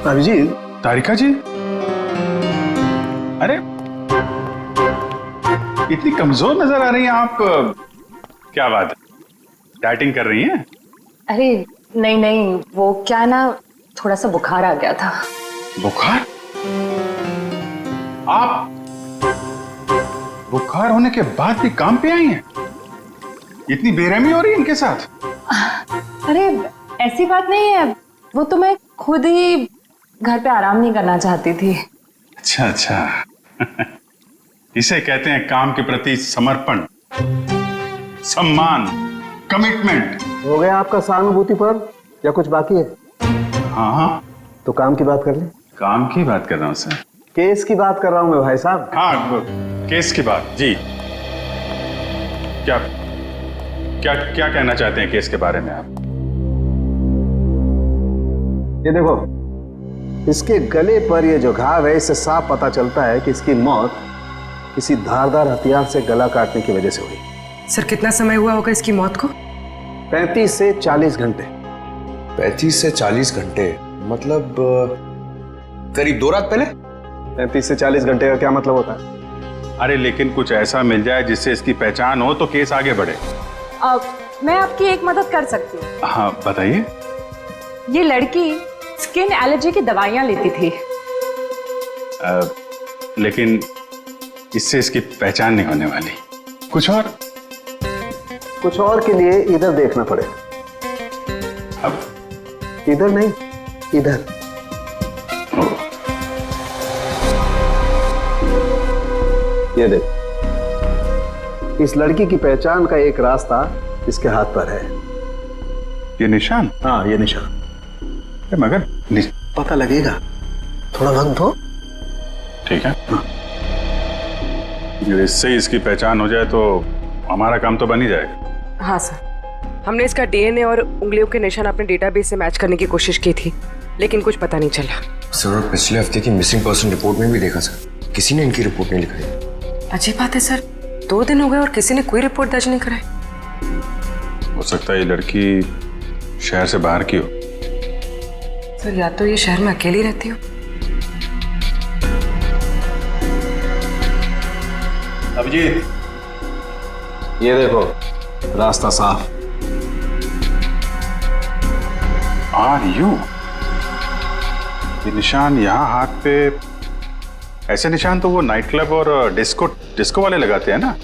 अभिजीत। तारिका जी, अरे इतनी कमजोर नजर आ रही हैं आप, क्या बात है, डाइटिंग कर रही हैं? अरे नहीं नहीं, वो क्या ना, थोड़ा सा बुखार आ गया था। बुखार? आप बुखार होने के बाद भी काम पे आई हैं? इतनी बेरहमी हो रही है इनके साथ? अरे ऐसी बात नहीं है, वो तो मैं खुद ही घर पे आराम नहीं करना चाहती थी। अच्छा अच्छा इसे कहते हैं काम के प्रति समर्पण, सम्मान, कमिटमेंट। हो गया आपका सहानुभूति पर या कुछ बाकी है? हाँ हाँ, तो काम की बात कर ले। काम की बात कर रहा हूँ सर। केस की बात कर रहा हूँ मैं भाई साहब। हाँ, केस की बात जी। क्या क्या क्या कहना चाहते हैं केस के बारे में आप? ये देखो, इसके गले पर ये जो घाव है, इससे साफ पता चलता है कि इसकी मौत किसी धारदार हथियार से गला काटने की वजह से हुई। सर कितना समय हुआ होगा इसकी मौत को? 35 से 40 घंटे। 35 से 40 घंटे मतलब करीब 2 रात पहले। 35 से 40 घंटे का क्या मतलब होता है? अरे लेकिन कुछ ऐसा मिल जाए जिससे इसकी पहचान हो तो केस आगे बढ़े। मैं आपकी एक मदद कर सकती हूँ। हाँ बताइए। ये लड़की स्किन एलर्जी की दवाइयाँ लेती थी। लेकिन इससे इसकी पहचान नहीं होने वाली। कुछ और के लिए इधर देखना पड़ेगा। अब इधर नहीं, इधर। ये देख, इस लड़की की पहचान का एक रास्ता इसके हाथ पर है। ये निशान? हाँ, ये निशान। मगर पता लगेगा, थोड़ा वक्त दो। ठीक है। अगर इससे इसकी पहचान हो जाए तो हमारा काम तो बन ही जाएगा। हाँ सर, हमने इसका डीएनए और उंगलियों के निशान अपने डेटाबेस से मैच करने की कोशिश की थी, लेकिन कुछ पता नहीं चला। सर पिछले हफ्ते की मिसिंग पर्सन रिपोर्ट में भी देखा सर, किसी ने इनकी रिपोर्ट नहीं लिखाई। अजीब बात है सर, 2 दिन हो गए और किसी ने कोई रिपोर्ट दर्ज नहीं कराई। हो सकता है ये लड़की शहर से बाहर की हो। सर या तो ये शहर में अकेली रहती हो। अभिजीत, ये देखो, रास्ता साफ। Are you? ये निशान यहाँ हाथ पे, ऐसे निशान तो वो नाइट क्लब और डिस्को वाले लगाते हैं ना?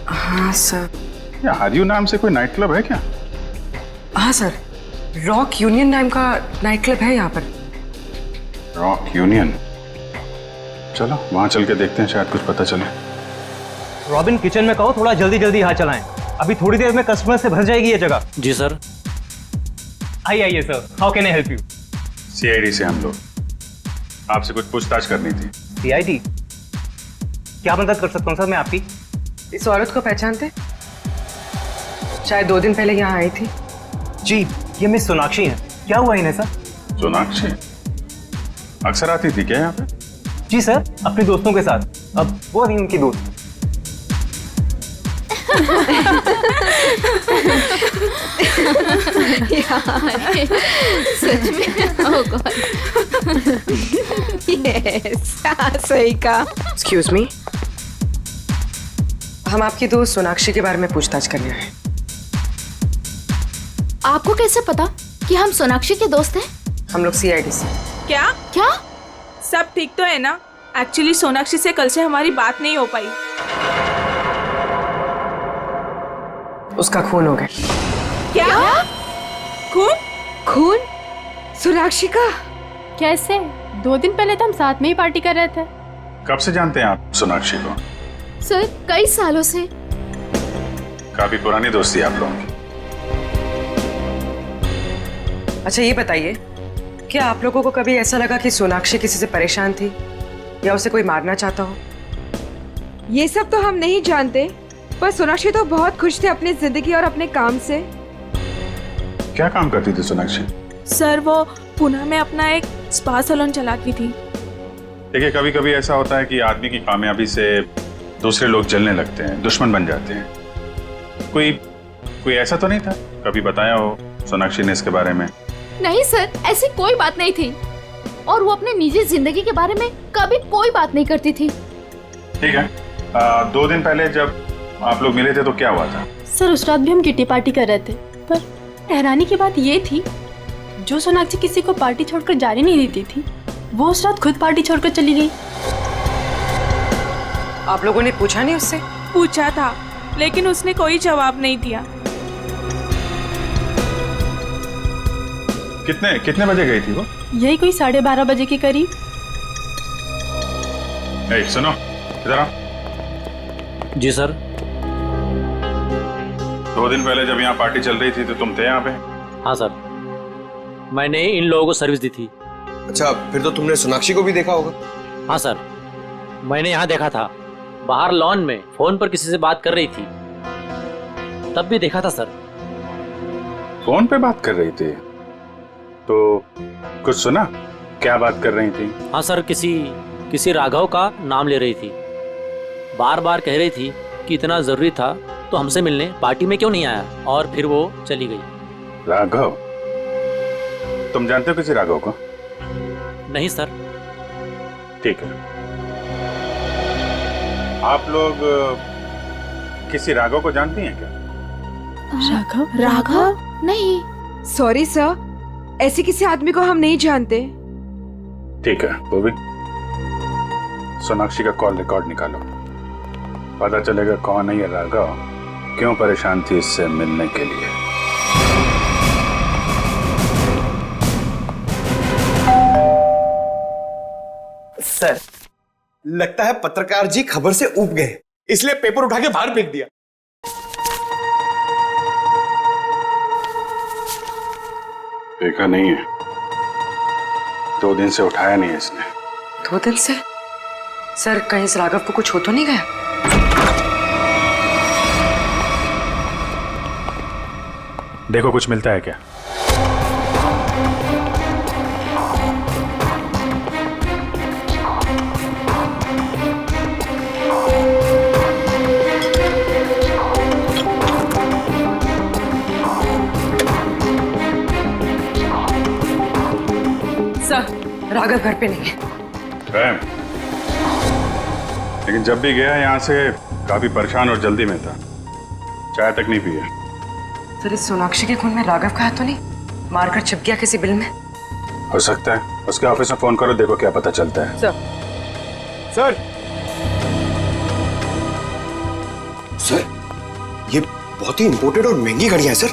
हाँ सर। ये आर यू नाम से कोई नाइट क्लब है क्या? हाँ सर, रॉक यूनियन नाम का नाइट क्लब है यहाँ पर। Rock union? चलो वहां चल के देखते हैं, शायद कुछ पता चले। रॉबिन, किचन में कहो थोड़ा जल्दी जल्दी हाथ चलाएं, अभी थोड़ी देर में कस्टमर से भर जाएगी ये जगह। जी सर। आइए sir, how can I help you? CID से हम लोग, आपसे कुछ पूछताछ करनी थी। सीआईडी? क्या मदद कर सकता हूँ सर मैं आपकी? इस औरत को पहचानते? शायद 2 दिन पहले यहाँ आई थी। जी, ये मिस सोनाक्षी है। क्या हुआ इन्हें सर? सोनाक्षी अक्सर आती थी क्या यहाँ पे? जी सर, अपने दोस्तों के साथ। अब वो नहीं उनकी दोस्त। सच में? ओह गॉड। यस, सही कहा। एक्सक्यूज मी, हम आपकी दोस्त सोनाक्षी के बारे में पूछताछ करने आए। आपको कैसे पता कि हम सोनाक्षी के दोस्त हैं? हम लोग सीआईडी से। क्या? सब ठीक तो है ना? एक्चुअली सोनाक्षी से कल से हमारी बात नहीं हो पाई। उसका खून हो गया। क्या? खून? सोनाक्षी का? कैसे? 2 दिन पहले तो हम साथ में ही पार्टी कर रहे थे। कब से जानते हैं आप सोनाक्षी को? सर, कई सालों से। काफी पुरानी दोस्ती है आप लोगों की। अच्छा ये बताइए, क्या आप लोगों को कभी ऐसा लगा कि सोनाक्षी किसी से परेशान थी या उसे कोई मारना चाहता हो? ये सब तो हम नहीं जानते, पर सोनाक्षी तो बहुत खुश थे अपनी जिंदगी और अपने काम से। क्या काम करती थी सोनाक्षी? सर वो पुणे में अपना एक स्पा सैलून चलाती थी। देखिए, कभी कभी ऐसा होता है कि आदमी की कामयाबी से दूसरे लोग जलने लगते हैं, दुश्मन बन जाते हैं। कोई ऐसा तो नहीं था? कभी बताया हो सोनाक्षी ने इसके बारे में? नहीं सर, ऐसी कोई बात नहीं थी। और वो अपने निजी जिंदगी के बारे में कभी कोई बात नहीं करती थी। ठीक है, 2 दिन पहले जब आप लोग मिले थे तो क्या हुआ था? सर उस रात भी हम किटी पार्टी कर रहे थे, पर हैरानी की बात ये थी जो सोनाक्षी किसी को पार्टी छोड़कर जाने नहीं देती थी, वो उस रात खुद पार्टी छोड़कर चली गई। आप लोगों ने पूछा नहीं उससे? पूछा था लेकिन उसने कोई जवाब नहीं दिया। कितने बजे गई थी वो? यही कोई 12:30 बजे के करीब। ए, सुनो इधर आओ। जी सर। 2 दिन पहले जब यहाँ पार्टी चल रही थी तो तुम थे यहाँ पे? हाँ सर, मैंने इन लोगों को सर्विस दी थी। अच्छा, फिर तो तुमने सोनाक्षी को भी देखा होगा। हाँ सर, मैंने यहाँ देखा था, बाहर लॉन में फोन पर किसी से बात कर रही थी, तब भी देखा था सर। फोन पे बात कर रही थी तो कुछ सुना? क्या बात कर रही थी? हाँ सर, किसी राघव का नाम ले रही थी, बार बार कह रही थी कि इतना जरूरी था तो हमसे मिलने पार्टी में क्यों नहीं आया, और फिर वो चली गई। राघव? तुम जानते हो किसी राघव को? नहीं सर। ठीक है, आप लोग किसी राघव को जानती हैं क्या? राघव? राघव? नहीं। सॉरी सर, ऐसे किसी आदमी को हम नहीं जानते। ठीक है, वो भी सोनाक्षी का कॉल रिकॉर्ड निकालो, पता चलेगा कौन है ये राघव, क्यों परेशान थी इससे मिलने के लिए। सर, लगता है पत्रकार जी खबर से ऊब गए, इसलिए पेपर उठा के बाहर फेंक दिया। देखा नहीं है, 2 दिन से उठाया नहीं है इसने। 2 दिन से? सर कहीं इस राघव को कुछ हो तो नहीं गया? देखो कुछ मिलता है क्या? सर राघव घर पे नहीं है। प्रेम, लेकिन जब भी गया यहाँ से काफी परेशान और जल्दी में था, चाय तक नहीं पिया। सर इस सोनाक्षी के खून में राघव का हाथ तो नहीं? मारकर छिप गया किसी बिल में? हो सकता है, उसके ऑफिस में फोन करो, देखो क्या पता चलता है। सर, सर ये बहुत ही इंपोर्टेड और महंगी घड़ियां हैं सर।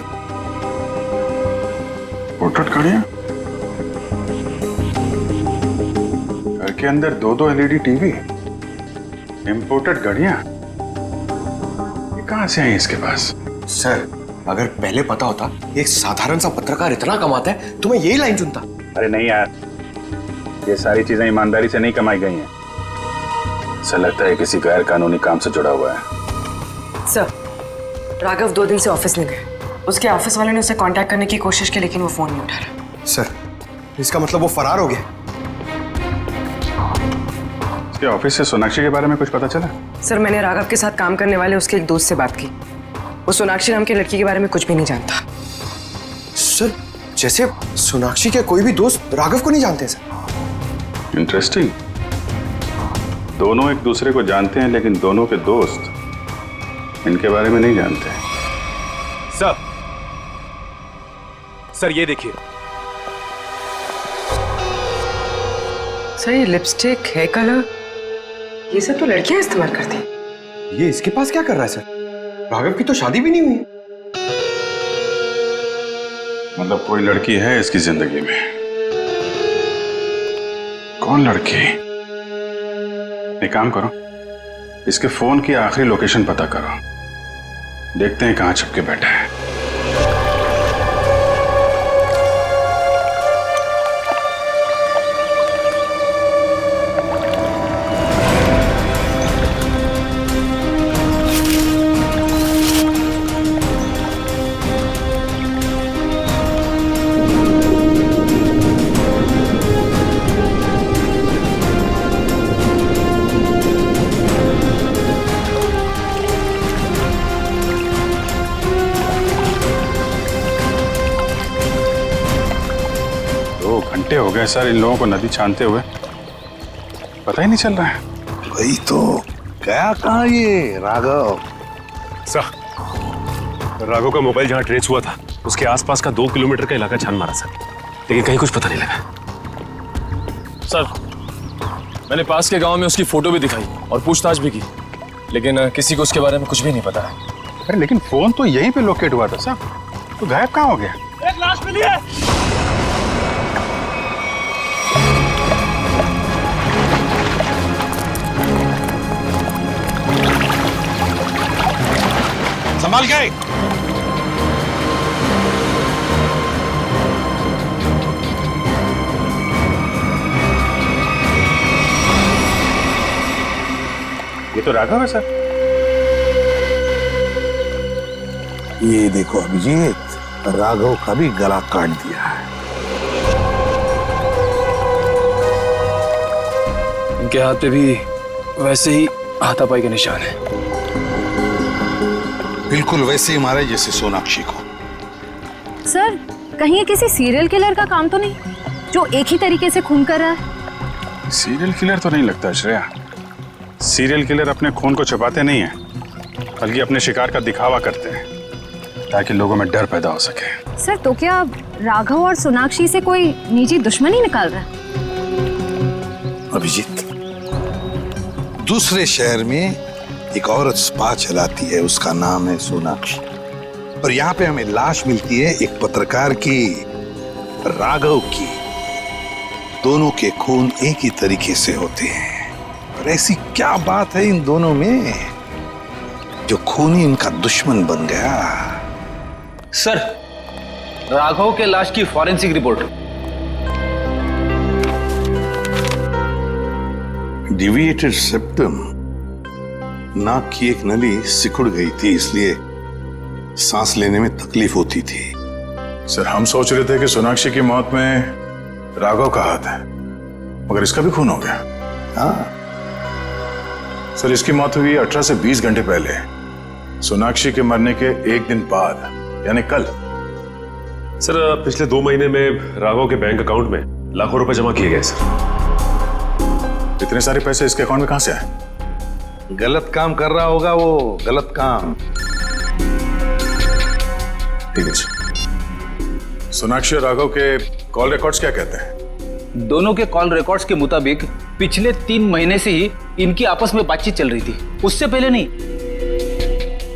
इंपोर्टेड घड़ियां? घर के अंदर 2-2 एलईडी टीवी, इंपोर्टेड घड़ियां, ये कहां से आई इसके पास? सर, अगर पहले पता होता एक साधारण सा पत्रकार इतना कमाता है तो मैं यही लाइन चुनता। अरे नहीं यार, ये सारी चीजें ईमानदारी से नहीं कमाई गई हैं। ऐसा लगता है किसी गैर कानूनी काम से जुड़ा हुआ है। सर राघव 2 दिन से ऑफिस नहीं गए। उसके ऑफिस वाले ने उसे कांटेक्ट करने की कोशिश की लेकिन वो फोन नहीं उठा रहा। सर, इसका मतलब वो फरार हो गया। उसके ऑफिस से सोनाक्षी के बारे में कुछ पता चला? सर मैंने राघव के साथ काम करने वाले उसके एक दोस्त से बात की, वो सोनाक्षी नाम की लड़की के बारे में कुछ भी नहीं जानता। सर, जैसे सोनाक्षी के कोई भी दोस्त राघव को नहीं जानते सर। इंटरेस्टिंग, दोनों एक दूसरे को जानते हैं लेकिन दोनों के दोस्त इनके बारे में नहीं जानते। सर ये देखिए। सर ये लिपस्टिक, हेयर कलर, ये सब तो लड़कियां इस्तेमाल करती। ये इसके पास क्या कर रहा है सर? राघव की तो शादी भी नहीं हुई। मतलब कोई लड़की है इसकी जिंदगी में। कौन लड़की? एक काम करो, इसके फोन की आखिरी लोकेशन पता करो, देखते हैं कहां छुप के बैठा है। गए सर इन लोगों को नदी छानते हुए? पता ही नहीं चल रहा है। वही तो, गया कहाँ ये राघव? सर, राघव का मोबाइल जहाँ ट्रेस हुआ था उसके आसपास का 2 किलोमीटर का इलाका छान मारा सर, लेकिन कहीं कुछ पता नहीं लगा। सर, मैंने पास के गांव में उसकी फोटो भी दिखाई और पूछताछ भी की, लेकिन किसी को उसके बारे में कुछ भी नहीं पता है। अरे लेकिन फोन तो यहीं पे लोकेट हुआ था सर, तो गायब कहाँ हो गया? एक लाश मिली है। संभाल गए। ये तो राघव है सर। ये देखो अभिजीत, राघव का भी गला काट दिया है। इनके हाथ पे भी वैसे ही हाथापाई के निशान है। बिल्कुल वैसे ही मारे जैसे सोनाक्षी को। सर, कहीं ये किसी सीरियल किलर का काम तो नहीं, जो एक ही तरीके से खून कर रहा है? सीरियल किलर तो नहीं लगता श्रेया। सीरियल किलर अपने खून को छुपाते नहीं हैं, बल्कि अपने शिकार का दिखावा करते हैं ताकि लोगों में डर पैदा हो सके। सर, तो क्या राघव और सोनाक्षी से कोई निजी दुश्मनी निकाल रहा है? अभिजीत, दूसरे शहर में एक औरत स्पा चलाती है, उसका नाम है सोनाक्षी, और यहाँ पे हमें लाश मिलती है एक पत्रकार की, राघव की। दोनों के खून एक ही तरीके से होते हैं, और ऐसी क्या बात है इन दोनों में जो खून ही इनका दुश्मन बन गया? सर, राघव के लाश की फॉरेंसिक रिपोर्ट। डिविएटेड सेप्टम, नाक की एक नली सिकुड़ गई थी, इसलिए सांस लेने में तकलीफ होती थी। सर, हम सोच रहे थे कि सोनाक्षी की मौत में राघव का हाथ है, मगर इसका भी खून हो गया। हाँ सर, इसकी मौत हुई 18 से 20 घंटे पहले, सोनाक्षी के मरने के एक दिन बाद, यानी कल। सर, पिछले 2 महीने में राघव के बैंक अकाउंट में लाखों रुपए जमा किए गए सर। इतने सारे पैसे इसके अकाउंट में कहां से आए? गलत काम कर रहा होगा वो, गलत काम। ठीक है सर। सोनाक्षी और राघव के कॉल रिकॉर्ड्स क्या कहते हैं? दोनों के कॉल रिकॉर्ड्स के मुताबिक पिछले 3 महीने से ही इनकी आपस में बातचीत चल रही थी, उससे पहले नहीं।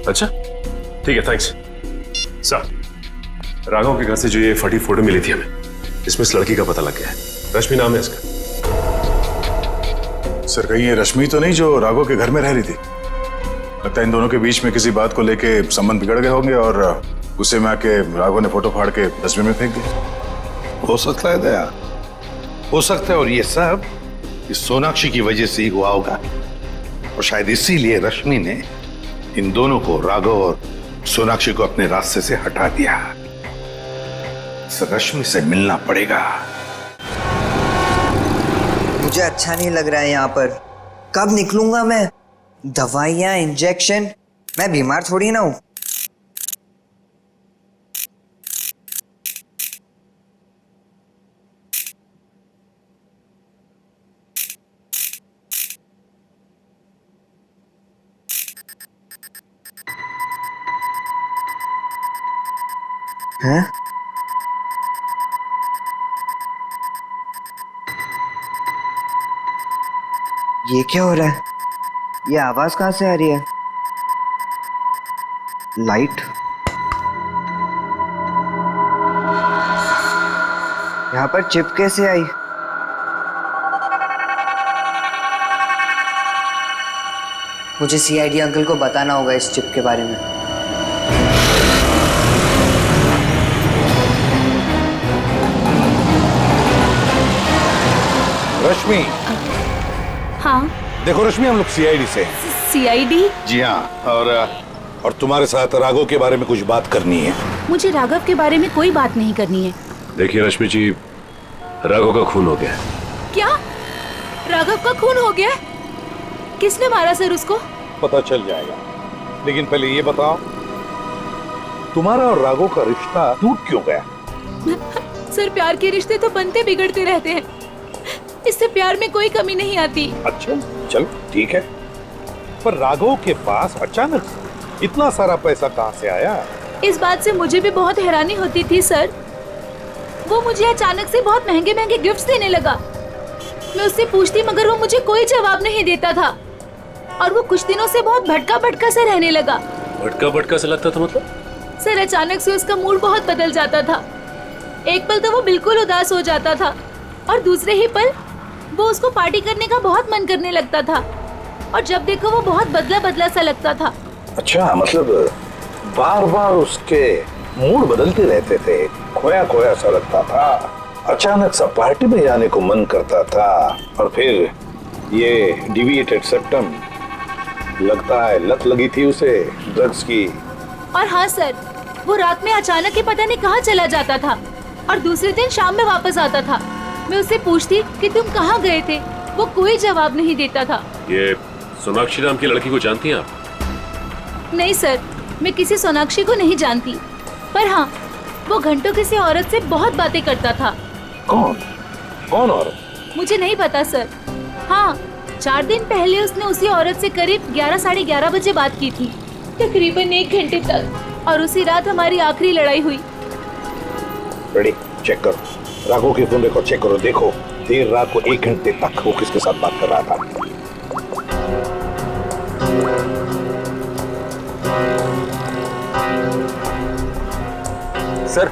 अच्छा, ठीक है, थैंक्स। सर, राघव के घर से जो ये फटी फोटो मिली थी हमें, इसमें इस लड़की का पता लग गया है। रश्मि नाम है इसका। सर, कहीं ये रश्मि तो नहीं जो राघव के घर में रह रही थी? लगता है इन दोनों के बीच में किसी बात को लेके संबंध बिगड़ गए होंगे और गुस्से में आके राघव ने फोटो फाड़ के डस्टबिन में फेंक दिया। हो सकता है दया, हो सकता है, और ये सब इस सोनाक्षी की वजह से ही हुआ होगा, और शायद इसीलिए रश्मि ने इन दोनों को, राघव और सोनाक्षी को, अपने रास्ते से हटा दिया। इस रश्मि से मिलना पड़ेगा। मुझे अच्छा नहीं लग रहा है यहाँ पर। कब निकलूंगा मैं? दवाइयाँ, इंजेक्शन, मैं बीमार थोड़ी ना हूँ। हैं? ये क्या हो रहा है? ये आवाज कहाँ से आ रही है? लाइट? यहाँ पर चिप कैसे आई? मुझे सीआईडी अंकल को बताना होगा इस चिप के बारे में। रश्मि। हाँ। देखो रश्मि, हम लोग सीआईडी से। सीआईडी? जी हाँ, और तुम्हारे साथ राघव के बारे में कुछ बात करनी है। मुझे राघव के बारे में कोई बात नहीं करनी है। देखिए रश्मि जी, राघव का खून हो गया। क्या? राघव का खून हो गया? किसने मारा सर उसको? पता चल जाएगा, लेकिन पहले ये बताओ, तुम्हारा और राघव का रिश्ता टूट क्यों गया? सर प्यार के रिश्ते तो बनते बिगड़ते रहते हैं, इससे प्यार में कोई कमी नहीं आती। अच्छा चल ठीक है, पर राघव के पास अचानक से इतना सारा पैसा कहाँ से आया? इस बात से मुझे भी बहुत हैरानी होती थी सर। वो मुझे अचानक से बहुत महंगे महंगे गिफ्ट्स देने लगा। मैं उससे पूछती मगर वो मुझे कोई जवाब नहीं देता था, और वो कुछ दिनों से बहुत भटका भटका सा रहने लगा। भटका भटका से लगता था मतलब? सर अचानक से उसका मूड बहुत बदल जाता था। एक पल तो वो बिल्कुल उदास हो जाता था, और दूसरे ही पल वो उसको पार्टी करने का बहुत मन करने लगता था, और जब देखो वो बहुत बदला बदला सा लगता था। अच्छा, मतलब बार बार उसके मूड बदलते रहते थे, खोया खोया सा लगता था, अचानक सा पार्टी में जाने को मन करता था, और फिर ये डिविएटेड सेप्टम, लगता है लत लगी थी उसे ड्रग्स की। और हाँ सर, वो रात में अचानक ही पता नहीं कहाँ चला जाता था, और दूसरे दिन शाम में वापस आता था। मैं उससे पूछती कि तुम कहाँ गए थे, वो कोई जवाब नहीं देता था। ये सोनाक्षी नाम की लड़की को जानती हैं आप? नहीं सर, मैं किसी सोनाक्षी को नहीं जानती, पर हाँ वो घंटों किसी औरत से बहुत बातें करता था। कौन कौन औरत? मुझे नहीं पता सर। हाँ, 4 दिन पहले उसने उसी औरत से करीब 11 साढ़े 11 बजे बात की थी, तकरीबन 1 घंटे तक, और उसी रात हमारी आखिरी लड़ाई हुई। रेडी, चेक करो राघव के फोन रिकॉर्ड चेक करो, देखो देर रात को 1 घंटे तक वो किसके साथ बात कर रहा था। सर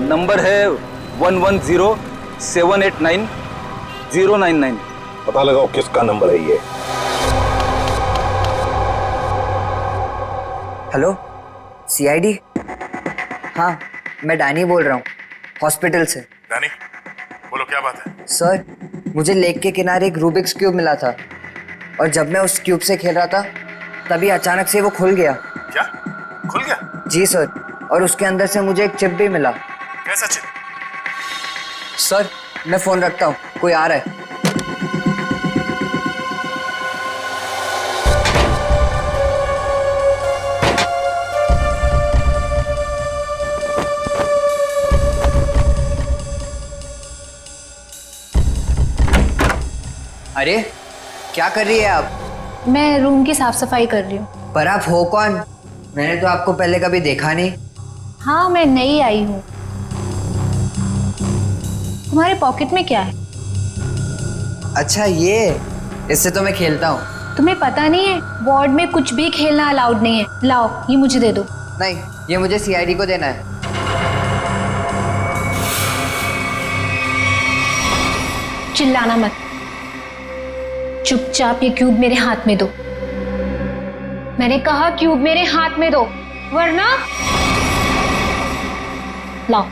नंबर है 110789 पता लगाओ किसका नंबर है ये। Hello CID? हाँ मैं डैनी बोल रहा हूँ, हॉस्पिटल से। डैनी बोलो, क्या बात है? सर मुझे लेक के किनारे एक रूबिक्स क्यूब मिला था, और जब मैं उस क्यूब से खेल रहा था तभी अचानक से वो खुल गया। क्या खुल गया? जी सर, और उसके अंदर से मुझे एक चिप भी मिला। कैसा चिप? सर मैं फोन रखता हूँ, कोई आ रहा है। अरे क्या कर रही है आप? मैं रूम की साफ सफाई कर रही हूँ। पर आप हो कौन? मैंने तो आपको पहले कभी देखा नहीं। हाँ मैं नई आई हूँ। तुम्हारे पॉकेट में क्या है? अच्छा ये, इससे तो मैं खेलता हूँ। तुम्हें पता नहीं है वार्ड में कुछ भी खेलना अलाउड नहीं है। लाओ ये मुझे दे दो। नहीं, ये मुझे सीआईडी को देना है। चिल्लाना मत, चुपचाप ये क्यूब मेरे हाथ में दो। मैंने कहा क्यूब मेरे हाथ में दो, वरना लाओ।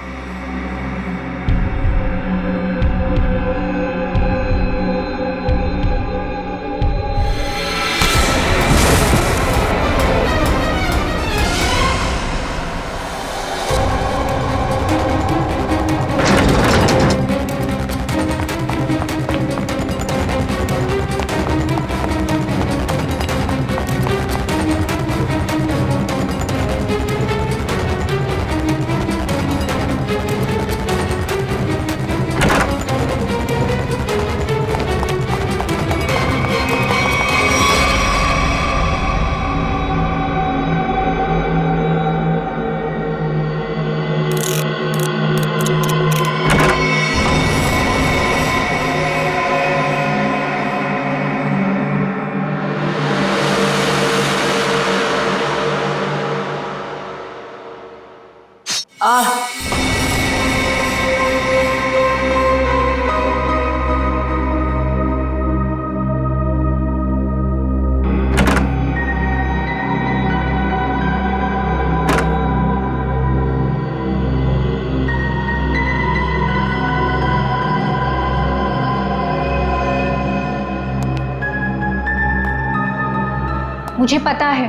मुझे पता है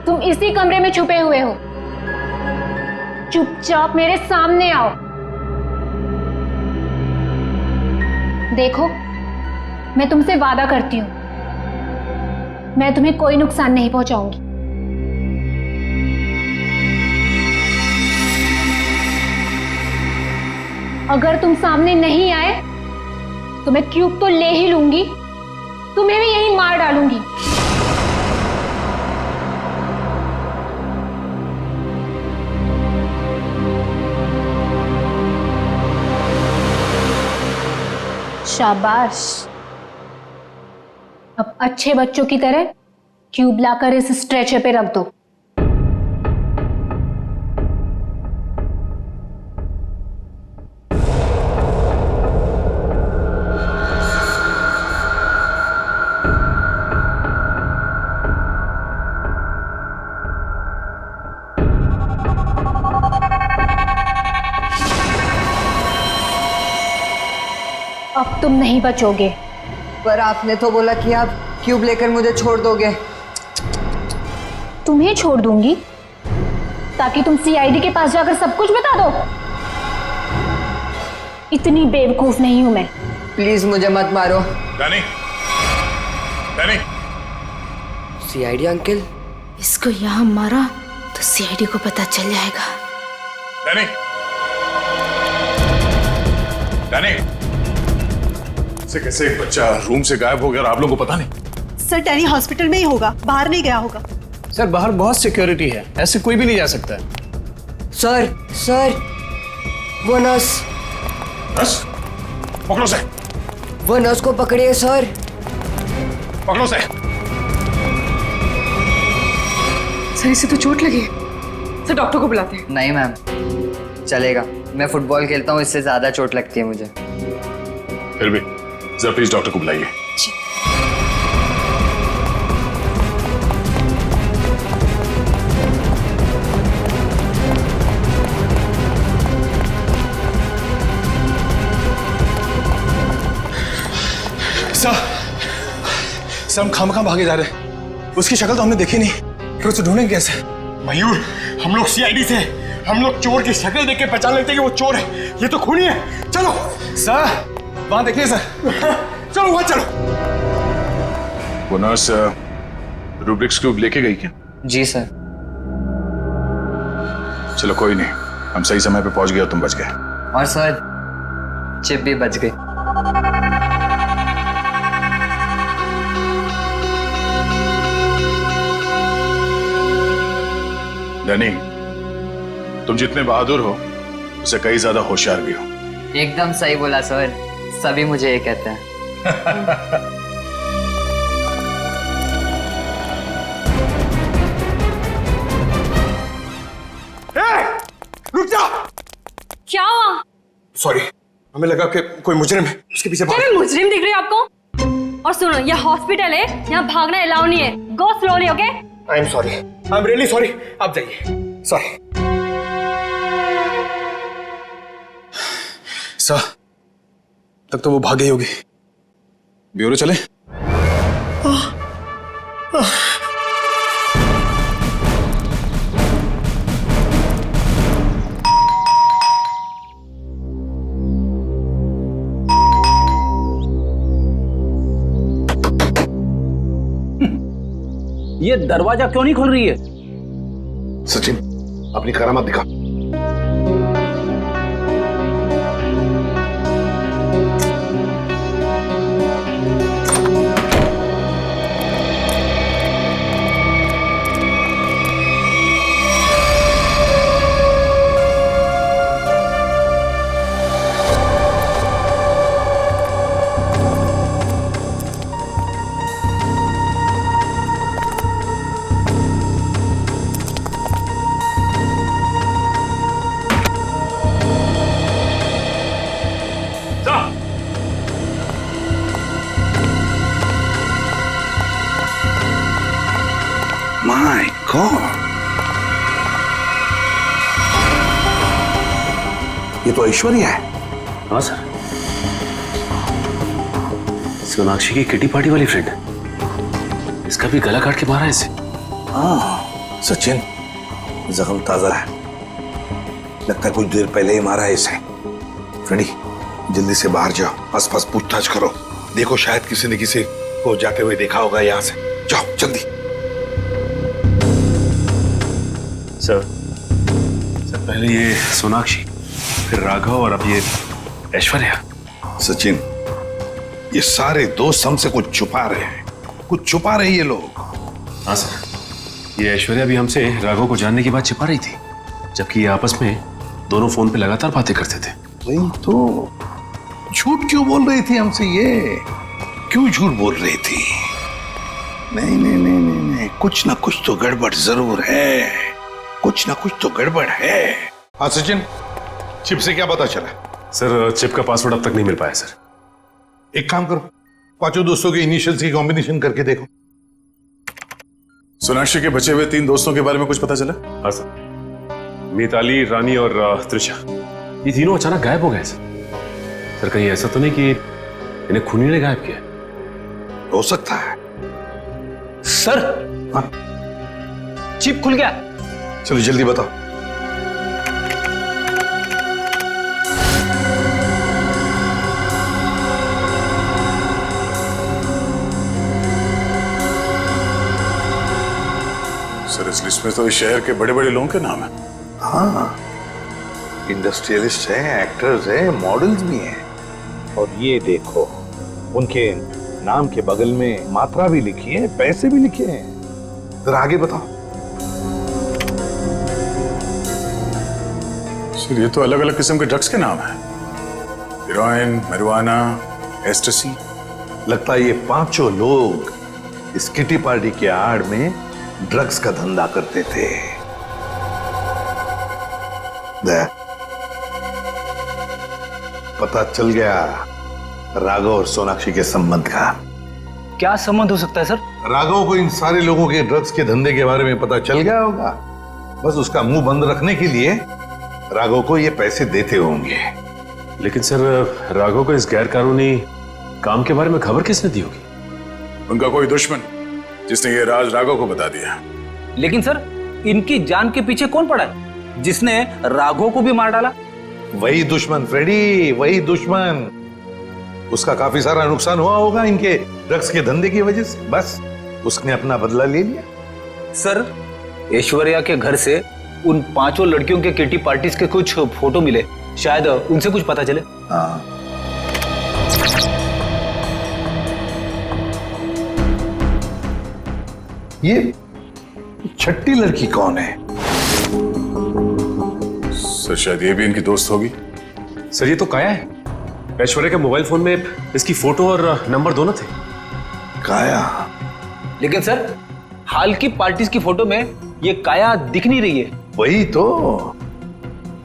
तुम इसी कमरे में छुपे हुए हो। चुपचाप मेरे सामने आओ। देखो मैं तुमसे वादा करती हूं, मैं तुम्हें कोई नुकसान नहीं पहुंचाऊंगी। अगर तुम सामने नहीं आए तो मैं क्यूब तो ले ही लूंगी, तुम्हें भी यहीं मार डालूंगी। शाबाश, अब अच्छे बच्चों की तरह क्यूब लाकर इस स्ट्रेचर पे रख दो। अब तुम नहीं बचोगे। पर आपने तो बोला कि आप क्यूब लेकर मुझे छोड़ दोगे। तुम्हें छोड़ दूंगी ताकि तुम सीआईडी के पास जाकर सब कुछ बता दो। इतनी बेवकूफ नहीं हूं मैं। प्लीज मुझे मत मारो। Danny, Danny. CID uncle? इसको यहाँ मारा तो सीआईडी को पता चल जाएगा। Danny, Danny. से कैसे एक बच्चा रूम से गायब हो गया और आप लोगों को पता नहीं? सर डैनी हॉस्पिटल में ही होगा, बाहर नहीं गया होगा। सर बाहर बहुत सिक्योरिटी है, ऐसे कोई भी नहीं जा सकता। सर, सर, वो नर्स। नर्स? पकड़ो से। वो नर्स को पकड़िए सर। पकड़ो से। सर इसे तो चोट लगी है, सर डॉक्टर को बुलाते हैं। नहीं मैम, चलेगा, मैं फुटबॉल खेलता हूँ, इससे ज्यादा चोट लगती है मुझे। फिर भी जरा प्लीज डॉक्टर को बुलाइए। सर हम खामखा भागे जा रहे हैं। उसकी शक्ल तो हमने देखी नहीं, फिर उसे ढूंढेंगे कैसे? मयूर, हम लोग सीआईडी से, हम लोग चोर की शक्ल देख के पहचान लेते हैं कि वो चोर है। ये तो खूनी है। चलो सर, वहां देखिए सर। चलो वहां चलो। वो नर्स रूब्रिक्स क्यूब लेके गई क्या? जी सर। चलो कोई नहीं, हम सही समय पे पहुंच गए और तुम बच गए। और सर चिप भी बच गई। डैनी, तुम जितने बहादुर हो उससे कई ज्यादा होशियार भी हो। एकदम सही बोला सर, सभी मुझे ये कहते हैं। रुक जा। क्या हुआ? सॉरी, हमें लगा कि कोई मुजरिम है, उसके पीछे भाग। मुजरिम दिख रही है आपको? और सुनो, ये हॉस्पिटल है, यहाँ भागना अलाउ नहीं है। गो slowly, okay? I am sorry, I am really sorry. आप जाइए। सॉरी सर, तक तो वो भाग गई होगी। ब्यूरो चले? ये दरवाजा क्यों नहीं खोल रही है? सचिन, अपनी करामात दिखा। My God! ये तो ऐश्वर्या है। हाँ सर, सोनाक्षी की किटी पार्टी वाली फ्रेंड। इसका भी गला काट के मारा है इसे। हाँ सचिन, जख्म ताजा है, लगता है कुछ देर पहले ही मारा है इसे। फ्रेंडी, जल्दी से बाहर जाओ, आसपास पूछताछ करो, देखो शायद किसी ने किसी को जाते हुए देखा होगा यहाँ से। जाओ जल्दी। सर, पहले ये सोनाक्षी, फिर राघव और अब ये ऐश्वर्या? सचिन, ये सारे दोस्त हमसे कुछ छुपा रहे हैं, कुछ छुपा रहे ये लोग। हाँ सर, ये ऐश्वर्या भी हमसे राघव को जानने की बात छिपा रही थी, जबकि ये आपस में दोनों फोन पे लगातार बातें करते थे। वही तो, झूठ क्यों बोल रही थी हमसे ये? क्यों झूठ बोल रही थी? नहीं नहीं नहीं नहीं नहीं, कुछ ना कुछ तो गड़बड़ जरूर है, कुछ ना कुछ तो गड़बड़ है। हाँ सचिन, चिप से क्या पता चला? सर, चिप का पासवर्ड अब तक नहीं मिल पाया सर। एक काम करो, पांचों दोस्तों के इनिशियल्स की कॉम्बिनेशन करके देखो। सोनाक्षी के बचे हुए 3 दोस्तों के बारे में कुछ पता चला? हाँ सर, मिताली, रानी और त्रिशा, ये तीनों अचानक गायब हो गए सर। कहीं ऐसा तो नहीं कि इन्हें खूनी ने गायब किया? हो सकता है सर। हाँ? चिप खुल गया। चलो जल्दी बताओ। सर, इस लिस्ट में तो इस शहर के बड़े बड़े लोगों के नाम है। हाँ, इंडस्ट्रियलिस्ट है, एक्टर्स है, मॉडल्स भी हैं। और ये देखो, उनके नाम के बगल में मात्रा भी लिखी है, पैसे भी लिखे हैं। जरा आगे बताओ। सर, ये तो अलग अलग किस्म के ड्रग्स के नाम हैं। Heroin, marijuana, एस्टेसी। लगता है ये पांचों लोग इस किटी पार्टी के आड़ में ड्रग्स का धंधा करते थे। पता चल गया राघव और सोनाक्षी के संबंध का। क्या संबंध हो सकता है सर? राघव को इन सारे लोगों के ड्रग्स के धंधे के बारे में पता चल गया होगा। बस उसका मुंह बंद रखने के लिए राघव को ये पैसे देते होंगे। लेकिन सर, राघव को इस गैर कानूनी काम के बारे में खबर किसने दी होगी? उनका कोई दुश्मन जिसने ये राज राघव को बता दिया। लेकिन सर, इनकी जान के पीछे कौन पड़ा है जिसने राघव को भी मार डाला? वही दुश्मन फ्रेडी, वही दुश्मन। उसका काफी सारा नुकसान हुआ होगा इनके ड्रग्स के धंधे की वजह से, बस उसने अपना बदला ले लिया। सर, ऐश्वर्या के घर से उन 5 लड़कियों के किटी पार्टीज के कुछ फोटो मिले, शायद उनसे कुछ पता चले। हाँ, ये छठी लड़की कौन है? सर, शायद ये भी इनकी दोस्त होगी। सर, ये तो काया है। ऐश्वर्या के मोबाइल फोन में इसकी फोटो और नंबर दोनों थे। काया? लेकिन सर, हाल की पार्टीज की फोटो में ये काया दिख नहीं रही है। वही तो,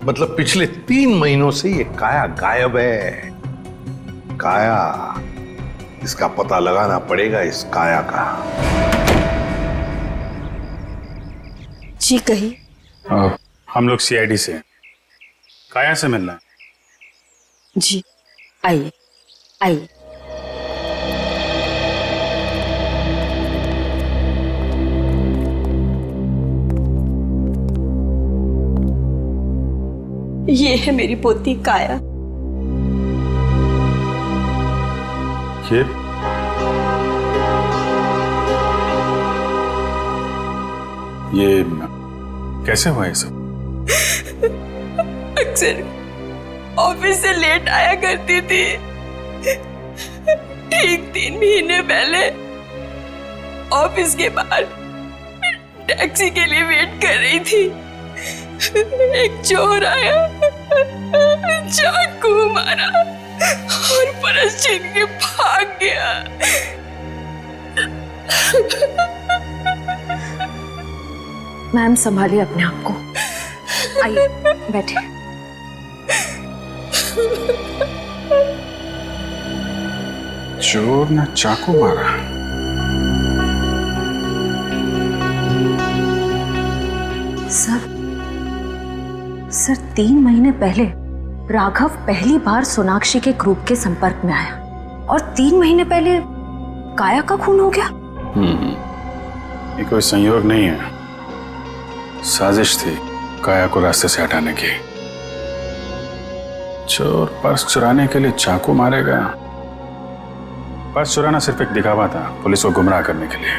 मतलब पिछले 3 महीनों से ये काया गायब है। काया, इसका पता लगाना पड़ेगा, इस काया का। जी कही। हम लोग सीआईडी से, काया से मिलना। जी आइए आइए। ये है मेरी पोती काया। ये कैसे हुआ ये सब? अक्सर ऑफिस से लेट आया करती थी। ठीक 3 महीने पहले ऑफिस के बाहर टैक्सी के लिए वेट कर रही थी। एक चोर आया, चाकू मारा और परस छीन के भाग गया। मैम, संभालिए अपने आप को। आइए बैठिए। चोर ने चाकू मारा। सर 3 महीने पहले राघव पहली बार सोनाक्षी के ग्रुप के संपर्क में आया और 3 महीने पहले काया का खून हो गया। ये कोई संयोग नहीं है, साजिश थी काया को रास्ते से हटाने की। चोर पर्स चुराने के लिए चाकू मारेगा। पर्स चुराना सिर्फ एक दिखावा था, पुलिस को गुमराह करने के लिए।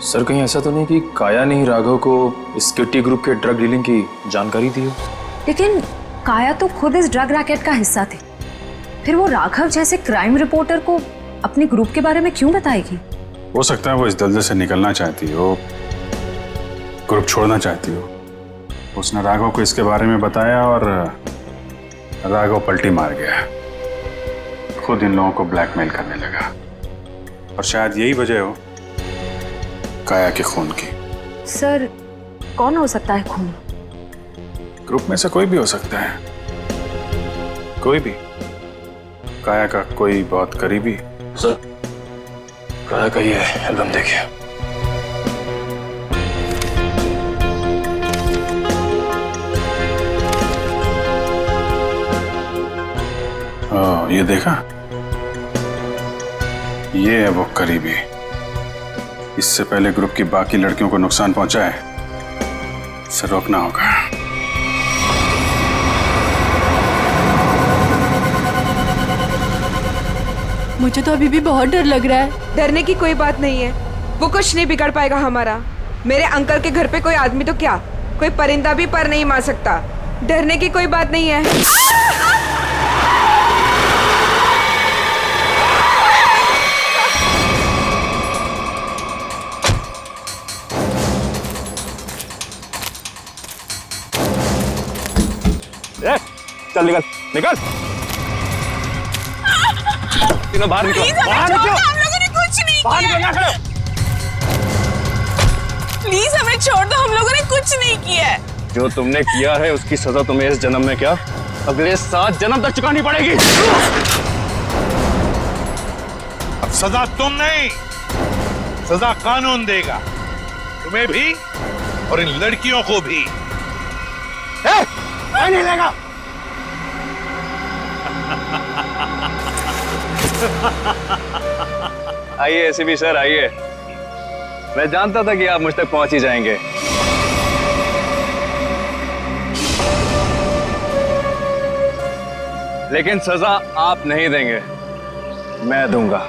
सर, कहीं ऐसा तो नहीं कि काया ने ही राघव को इस किटी ग्रुप के ड्रग डीलिंग की जानकारी दी हो? लेकिन काया तो खुद इस ड्रग रैकेट का हिस्सा थी। फिर वो राघव जैसे क्राइम रिपोर्टर को अपने ग्रुप के बारे में क्यों बताएगी? हो सकता है वो इस दलदल से निकलना चाहती हो, ग्रुप छोड़ना चाहती हो। उसने राघव को इसके बारे में बताया और राघव पलटी मार गया, खुद इन लोगों को ब्लैकमेल करने लगा। और शायद यही वजह हो काया के खून की। सर, कौन हो सकता है खून? ग्रुप में से कोई भी हो सकता है, कोई भी। काया का कोई बहुत करीबी। सर, काया का ये एल्बम देखिए। ये देखा, ये है वो करीबी। इससे पहले ग्रुप की बाकी लड़कियों को नुकसान पहुंचा है, इसे रोकना होगा। मुझे तो अभी भी बहुत डर लग रहा है। डरने की कोई बात नहीं है, वो कुछ नहीं बिगाड़ पाएगा हमारा। मेरे अंकल के घर पे कोई आदमी तो क्या, कोई परिंदा भी पर नहीं मार सकता। डरने की कोई बात नहीं है। चल निकल निकल, तीनों बाहर निकलो, बाहर निकलो। हम लोगों ने कुछ नहीं बाहर किया। निकल, प्लीज हमें छोड़ दो, हम लोगों ने कुछ नहीं किया है। जो तुमने किया है उसकी सजा तुम्हें इस जन्म में क्या, अगले 7 जन्म तक चुकानी पड़ेगी। अब सजा तुम नहीं, सजा कानून देगा, तुम्हें भी और इन लड़कियों को भी। नहीं लेगा। आइए एसीपी सर, आइए। मैं जानता था कि आप मुझ तक पहुंच ही जाएंगे। लेकिन सजा आप नहीं देंगे, मैं दूंगा,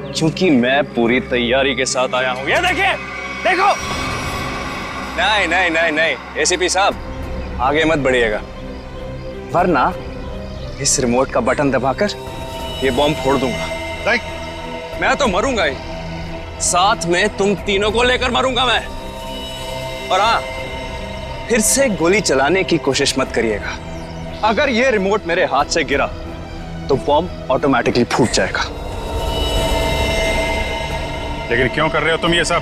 क्योंकि मैं पूरी तैयारी के साथ आया हूं। ये देखिए, देखो। नहीं नहीं नहीं नहीं एसीपी साहब, आगे मत बढ़िएगा, वरना इस रिमोट का बटन दबाकर ये बॉम्ब फोड़ दूंगा। मैं तो मरूंगा ही, साथ में तुम तीनों को लेकर मरूंगा मैं। और हाँ, फिर से गोली चलाने की कोशिश मत करिएगा। अगर ये रिमोट मेरे हाथ से गिरा तो बॉम्ब ऑटोमेटिकली फूट जाएगा। लेकिन क्यों कर रहे हो तुम ये सब?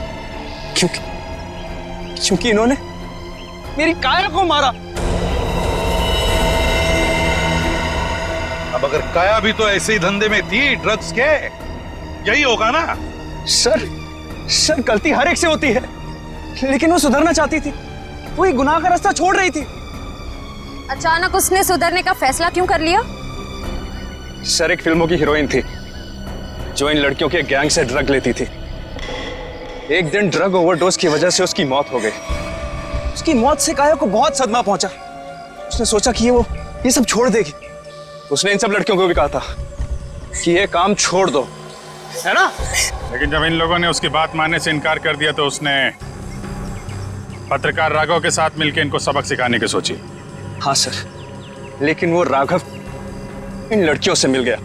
क्योंकि इन्होंने मेरी काया को मारा। अब अगर काया भी तो ऐसे ही धंधे में थी, ड्रग्स के, यही होगा ना? सर गलती हर एक से होती है, लेकिन वो सुधरना चाहती थी, वो एक गुनाह का रास्ता छोड़ रही थी। अचानक उसने सुधरने का फैसला क्यों कर लिया? सर एक फिल्मों की हीरोइन थी जो इन लड़कियों के गैंग से ड्रग लेती थी। एक दिन ड्रग ओवरडोज की वजह से उसकी मौत हो गई। उसकी मौत से काया को बहुत सदमा पहुंचा। उसने सोचा कि ये सब छोड़ देगी। उसने इन सब लड़कियों को भी कहा था कि ये काम छोड़ दो, है ना? लेकिन जब इन लोगों ने उसकी बात मानने से इनकार कर दिया तो उसने पत्रकार राघव के साथ मिलकर इनको सबक सिखाने की सोची। हाँ सर, लेकिन वो राघव इन लड़कियों से मिल गया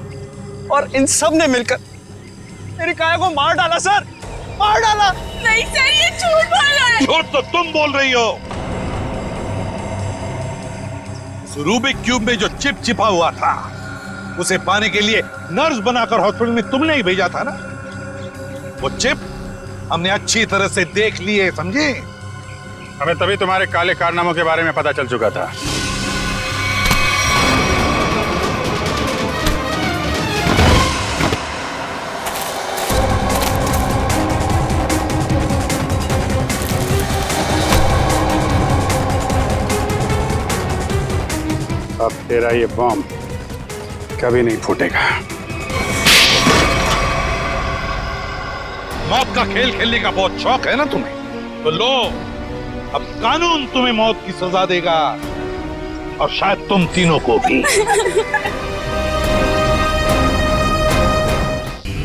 और इन सब ने मिलकर मेरी काया को मार डाला। सर, मार डाला। नहीं सर, ये झूठ बोल रहा है। झूठ तो तुम बोल रही हो। रूबिक क्यूब में जो चिप छिपा हुआ था, उसे पाने के लिए नर्स बनाकर हॉस्पिटल में तुमने ही भेजा था ना? वो चिप हमने अच्छी तरह से देख लिए, समझे? हमें तभी तुम्हारे काले कारनामों के बारे में पता चल चुका था। अब तेरा ये बॉम्ब कभी नहीं फूटेगा। मौत का खेल खेलने का बहुत शौक है ना तुम्हें, तो लो, अब कानून तुम्हें मौत की सजा देगा, और शायद तुम तीनों को भी।